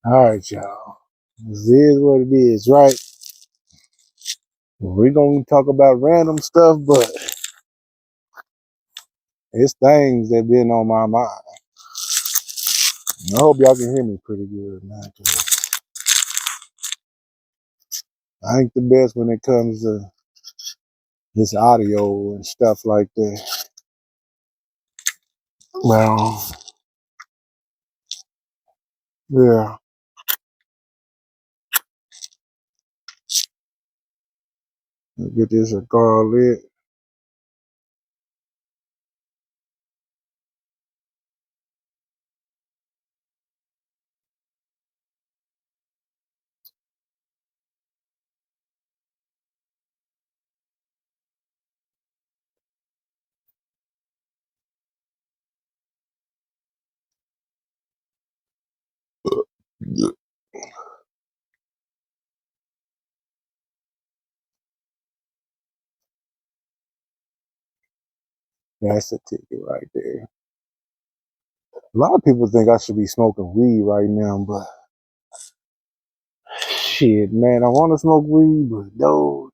All right, y'all. This is what it is, right? We're gonna talk about random stuff, but it's things that been on my mind. I hope y'all can hear me pretty good, man. 'Cause I ain't the best when it comes to this audio and stuff like that. Well, yeah. Let's get this cigar lit. That's the ticket right there. A lot of people think I should be smoking weed right now, but shit, man, I want to smoke weed, but dude,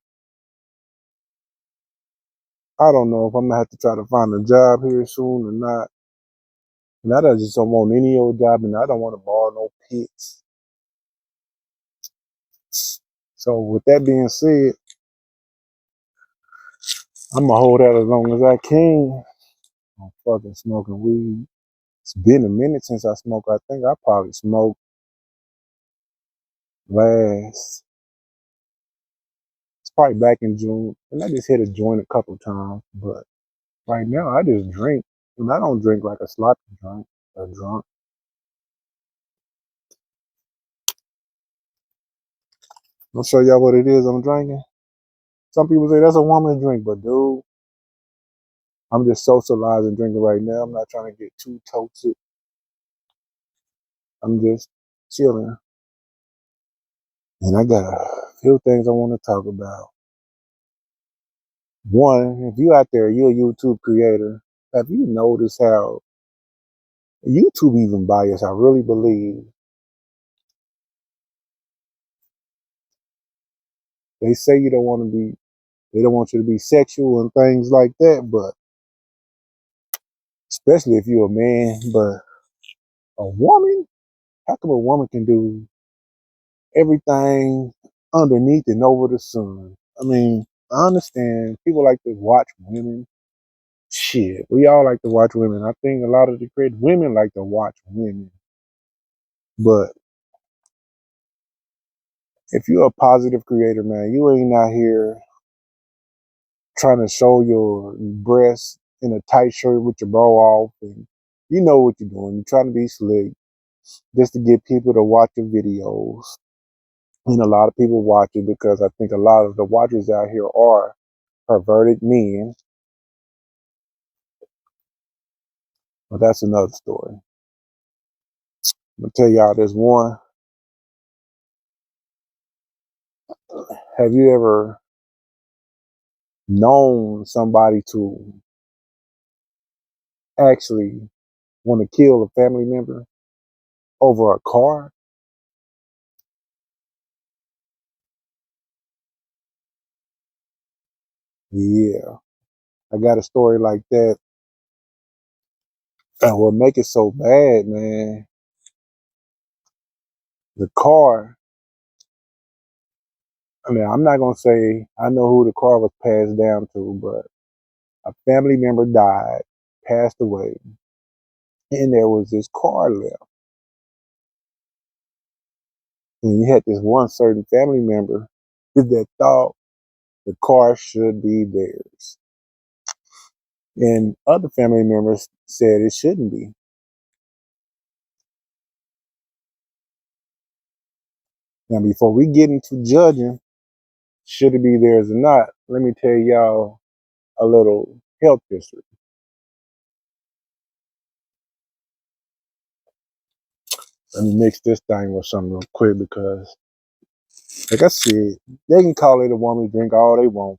I don't know if I'm gonna have to try to find a job here soon or not. And I just don't want any old job, and I don't want to borrow no pits. So with that being said, I'm gonna hold out as long as I can. I'm fucking smoking weed. It's been a minute since I smoked. I think I probably smoked last. It's probably back in June, and I just hit a joint a couple times. But right now, I just drink, and I don't drink like a sloppy drunk. A drunk. I'll show y'all what it is I'm drinking. Some people say that's a woman drink, but dude, I'm just socializing drinking right now. I'm not trying to get too toasted. I'm just chilling. And I got a few things I want to talk about. One, if you out there, you're a YouTube creator, have you noticed how YouTube even bias? I really believe they say they don't want you to be sexual and things like that, but especially if you're a man, but a woman, how come a woman can do everything underneath and over the sun? I mean, I understand people like to watch women. Shit, we all like to watch women. I think a lot of the great women like to watch women. But if you're a positive creator, man, you ain't out here trying to show your breasts in a tight shirt with your bra off, and you know what you're doing. You're trying to be slick just to get people to watch your videos. And a lot of people watch it because I think a lot of the watchers out here are perverted men. But that's another story. I'm gonna tell y'all this one. Have you ever known somebody to actually want to kill a family member over a car? Yeah, I got a story like that. And what make it so bad, man, the car, I mean, I'm not going to say I know who the car was passed down to, but a family member died, passed away, and there was this car left. And you had this one certain family member that thought the car should be theirs. And other family members said it shouldn't be. Now, before we get into judging, should it be theirs or not, let me tell y'all a little health history. Let me mix this thing with something real quick because, like I said, they can call it a woman's drink all they want.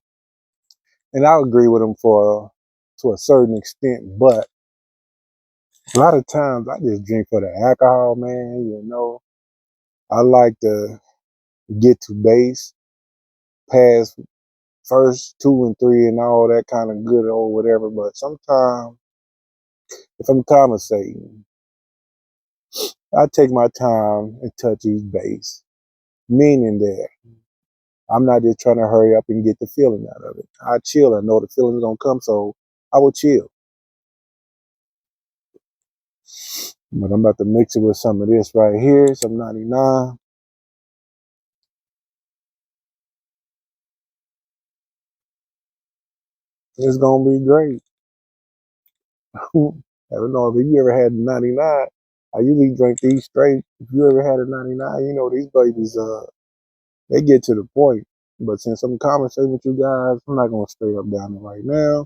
And I'll agree with them to a certain extent, but a lot of times I just drink for the alcohol, man, you know. I like to get to base, pass first, two, and three, and all that kind of good or whatever. But sometimes, if I'm conversating, I take my time and touch each base, meaning that I'm not just trying to hurry up and get the feeling out of it. I chill. I know the feeling's gonna come, so I will chill. But I'm about to mix it with some of this right here, some 99. It's gonna be great. I don't know if you ever had 99. I usually drink these straight. If you ever had a 99, you know these babies they get to the point. But since I'm conversating with you guys, I'm not gonna straight up down it right now.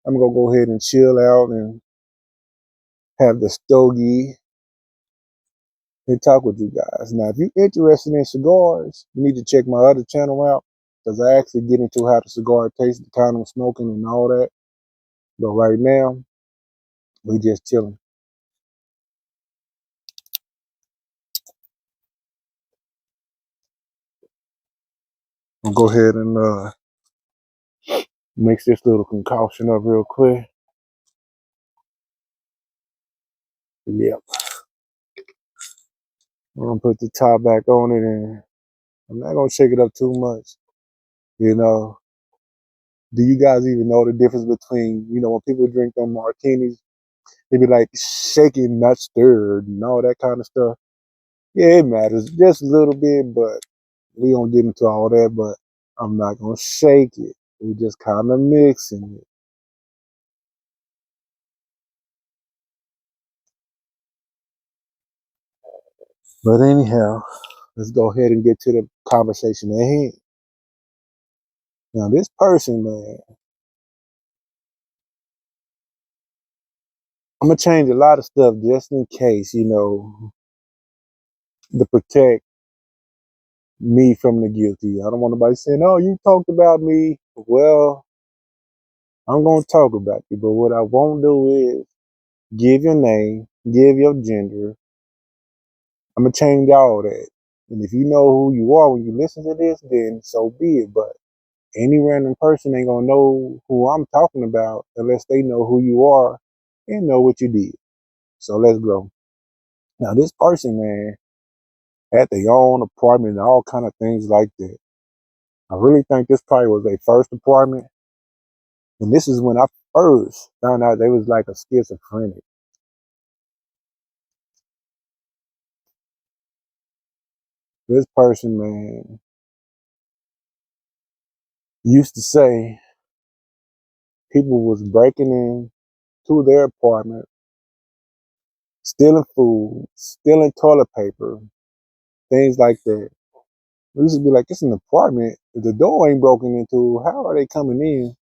I'm gonna go ahead and chill out and have the stogie and talk with you guys. Now, if you're interested in cigars, you need to check my other channel out because I actually get into how the cigar tastes, the kind I'm smoking, and all that. But right now, we just chilling. I'll go ahead and mix this little concoction up real quick. Yep. I'm gonna put the top back on it, and I'm not gonna shake it up too much. You know, do you guys even know the difference between, when people drink them martinis, they be like shaking, not stirred, and all that kind of stuff? Yeah, it matters just a little bit, but we don't get into all that. But I'm not gonna shake it. We just kind of mixing it. But anyhow, let's go ahead and get to the conversation at hand. Now, this person, man, I'm gonna change a lot of stuff just in case, to protect me from the guilty. I don't want nobody saying, "Oh, you talked about me." Well, I'm gonna talk about you, but what I won't do is give your name, give your gender. I'm gonna change all that. And if you know who you are when you listen to this, then so be it. But any random person ain't gonna know who I'm talking about unless they know who you are and know what you did. So let's go. Now, this person, man, had their own apartment and all kind of things like that. I really think this probably was their first apartment. And this is when I first found out they was like a schizophrenic. This person, man, used to say people was breaking in to their apartment, stealing food, stealing toilet paper, things like that. We used to be like, it's an apartment. If the door ain't broken into, how are they coming in?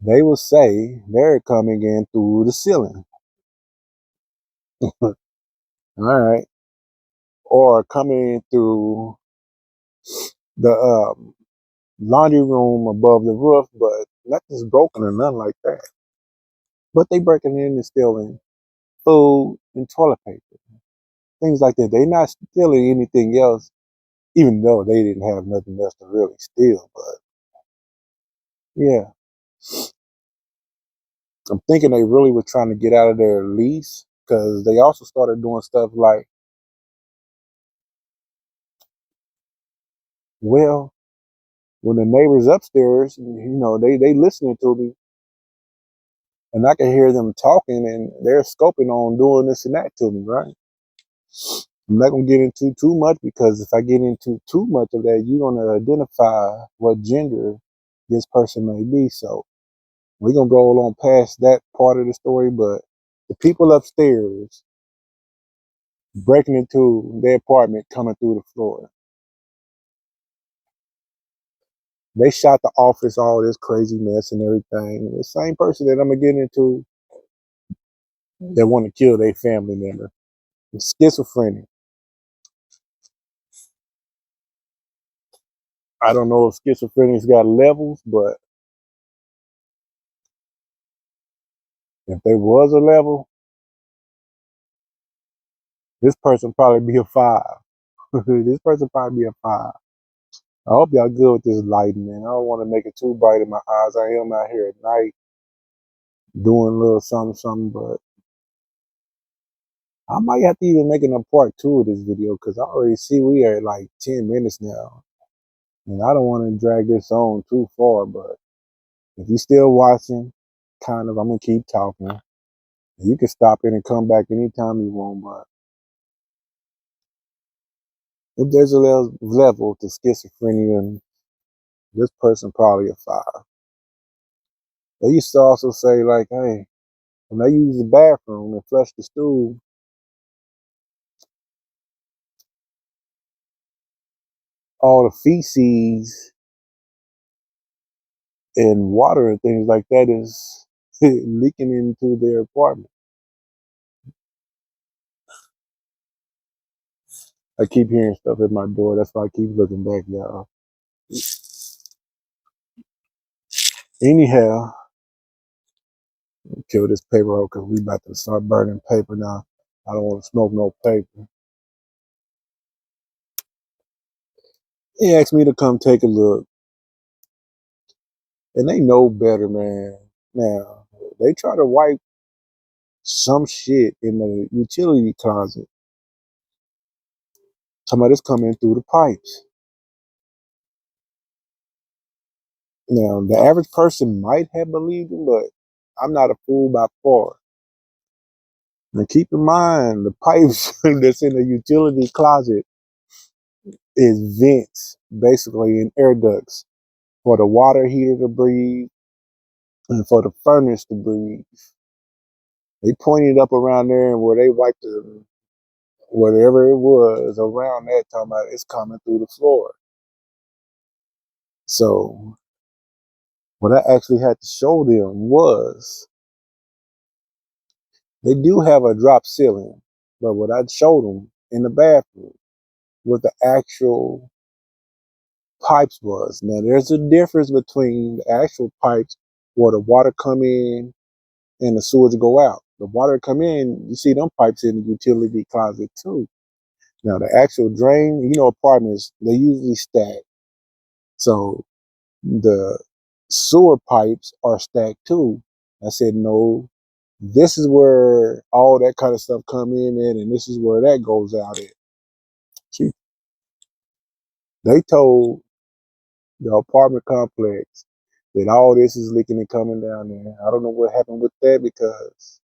They will say they're coming in through the ceiling. All right. Or coming in through the laundry room above the roof, but nothing's broken or nothing like that. But they breaking in and stealing food and toilet paper, things like that. They not stealing anything else, even though they didn't have nothing else to really steal. But yeah, I'm thinking they really were trying to get out of their lease because they also started doing stuff like, well, when the neighbors upstairs, they listening to me, and I can hear them talking, and they're scoping on doing this and that to me, right? I'm not gonna get into too much because if I get into too much of that, you're gonna identify what gender this person may be. So we're gonna roll on past that part of the story. But the people upstairs breaking into their apartment, coming through the floor, they shot the office, all this crazy mess and everything. The same person that I'm gonna get into that want to kill their family member, schizophrenic. I don't know if schizophrenics got levels, but If there was a level, this person probably be a 5. This person probably be a 5. I hope y'all good with this lighting, man. I don't want to make it too bright in my eyes. I am out here at night doing a little something, something, but I might have to even make it a part 2 of this video because I already see we are at like 10 minutes now. And I don't want to drag this on too far, but if you're still watching, kind of, I'm going to keep talking. You can stop in and come back anytime you want, but if there's a level to schizophrenia, this person probably a 5. They used to also say, like, hey, when they use the bathroom and flush the stool, all the feces and water and things like that is leaking into their apartment. I keep hearing stuff at my door. That's why I keep looking back, y'all. Anyhow, kill this paper roll because we about to start burning paper now. I don't want to smoke no paper. He asked me to come take a look. And they know better, man. Now, they try to wipe some shit in the utility closet. Somebody's coming through the pipes. Now, the average person might have believed him, but I'm not a fool by far. Now, keep in mind, the pipes that's in the utility closet is vents, basically, and air ducts for the water heater to breathe and for the furnace to breathe. They pointed up around there and where they wiped the whatever it was around that, talking about it's coming through the floor. So what I actually had to show them was they do have a drop ceiling, but what I showed them in the bathroom what the actual pipes was. Now there's a difference between the actual pipes where the water come in and the sewage go out. The water come in, you see them pipes in the utility closet too. Now the actual drain, apartments, they usually stack. So the sewer pipes are stacked too. I said, no, this is where all that kind of stuff come in at, and this is where that goes out at. See, they told the apartment complex that all this is leaking and coming down there. I don't know what happened with that because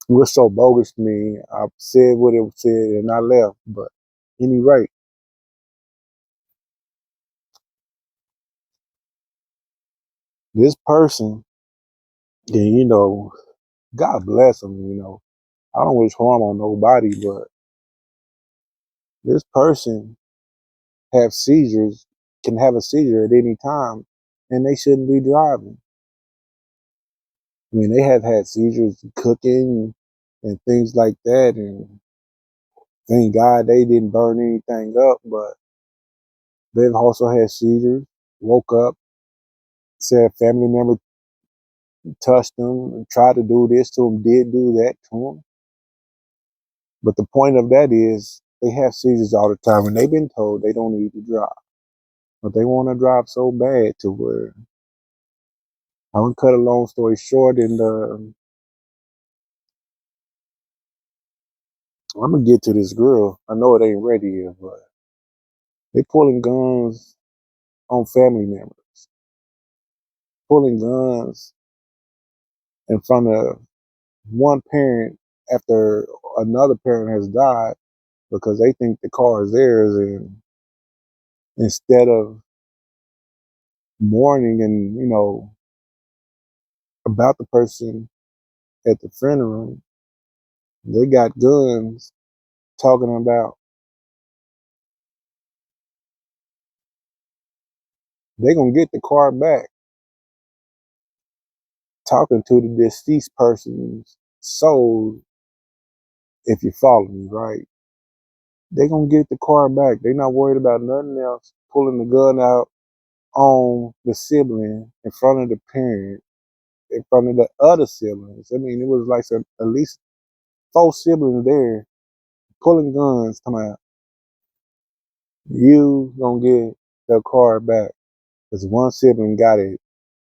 it was so bogus to me. I said what it said and I left. But any rate, this person, and God bless them, I don't wish harm on nobody, but this person have seizures, can have a seizure at any time, and they shouldn't be driving. I mean, they have had seizures cooking and things like that, and thank God they didn't burn anything up, but they've also had seizures, woke up, said a family member touched them, and tried to do this to them, did do that to them. But the point of that is they have seizures all the time, and they've been told they don't need to drive. But they want to drive so bad to where I'm gonna cut a long story short, and I'm gonna get to this girl. I know it ain't ready yet, but they pulling guns on family members, pulling guns in front of one parent after another parent has died because they think the car is theirs, and instead of mourning and about the person at the funeral, they got guns talking about they gonna get the car back, talking to the deceased person's soul. If you follow me, right? They gonna get the car back. They not worried about nothing else. Pulling the gun out on the sibling in front of the parent in front of the other siblings. I mean, it was like at least 4 siblings there pulling guns, talking about you gonna get the car back because one sibling got it.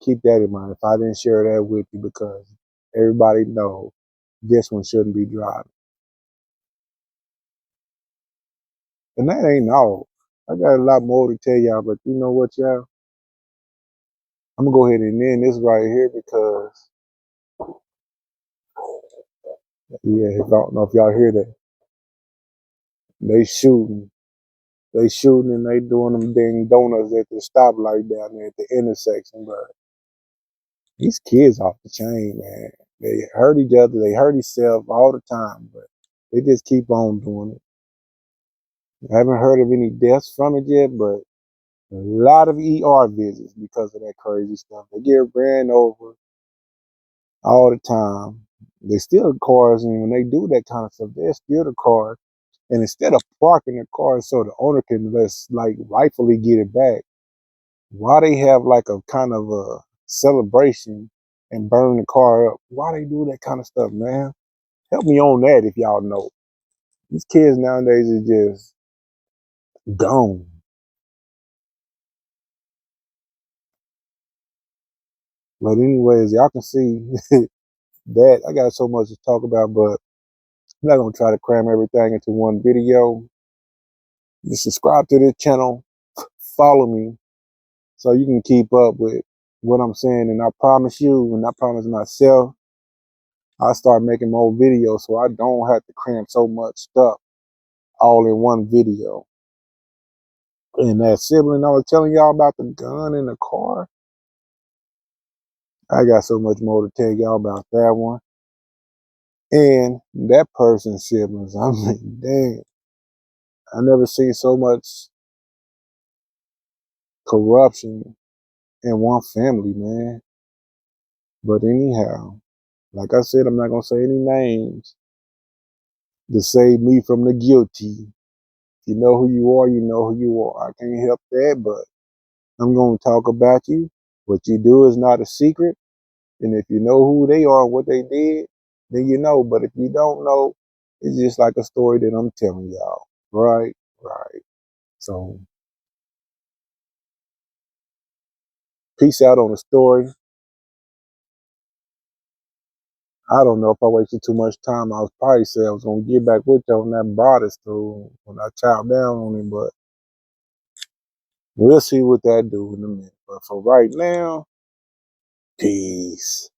Keep that in mind. If I didn't share that with you, because everybody knows this one shouldn't be driving. And that ain't all. I got a lot more to tell y'all, but you know what, y'all? I'm gonna go ahead and end this right here because, yeah, I don't know if y'all hear that. They shooting. They shooting and they doing them dang donuts at the stoplight down there at the intersection, but these kids off the chain, man. They hurt each other. They hurt themselves all the time, but they just keep on doing it. I haven't heard of any deaths from it yet, but a lot of ER visits because of that crazy stuff. They get ran over all the time. They steal the cars, and when they do that kind of stuff, they steal the car. And instead of parking the car so the owner can like rightfully get it back, why they have like a kind of a celebration and burn the car up? Why they do that kind of stuff, man? Help me on that if y'all know. These kids nowadays are just gone. But anyways, y'all can see that I got so much to talk about, but I'm not gonna try to cram everything into one video. Just subscribe to this channel, follow me, so you can keep up with what I'm saying. And I promise you, and I promise myself, I'll start making more videos so I don't have to cram so much stuff all in one video. And that sibling I was telling y'all about, the gun in the car, I got so much more to tell y'all about that one. And that person's siblings, I mean, dang, I never seen so much corruption in one family, man. But anyhow, like I said, I'm not gonna say any names to save me from the guilty. If you know who you are, you know who you are. I can't help that, but I'm gonna talk about you. What you do is not a secret. And if you know who they are and what they did, then you know. But if you don't know, it's just like a story that I'm telling y'all. Right? Right. So peace out on the story. I don't know if I wasted too much time. I was probably saying I was gonna get back with you on that broader stool when I chopped down on him, but we'll see what that do in a minute. But for right now, peace.